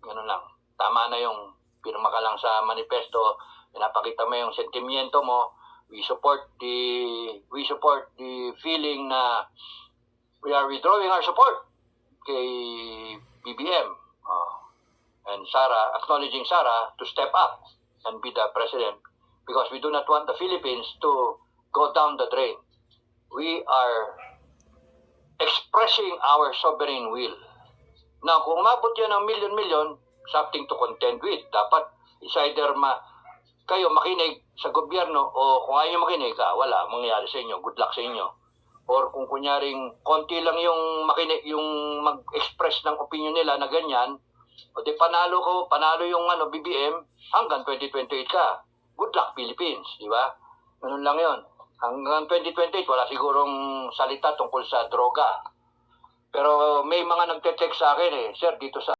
Ganun lang. Tama na yung pirma ka lang sa manifesto, pinapakita mo yung sentimiento mo. We support the feeling na we are withdrawing our support kay BBM. And Sara, acknowledging Sara to step up and be the president because we do not want the Philippines to go down the drain. We are expressing our sovereign will. Now, kung umabot yan ng milyon-milyon, something to contend with. Dapat is either kayo makinig sa gobyerno o kung ayaw makinig, wala, mangyayari sa inyo. Good luck sa inyo. Or kung kunyaring konti lang yung makinig, yung mag-express ng opinion nila na ganyan, o di panalo yung BBM, hanggang 2028 ka. Good luck, Philippines, di ba? Ganun lang yon. Hanggang 2028, wala sigurong salita tungkol sa droga. Pero may mga nagte-text sa akin Sir, dito sa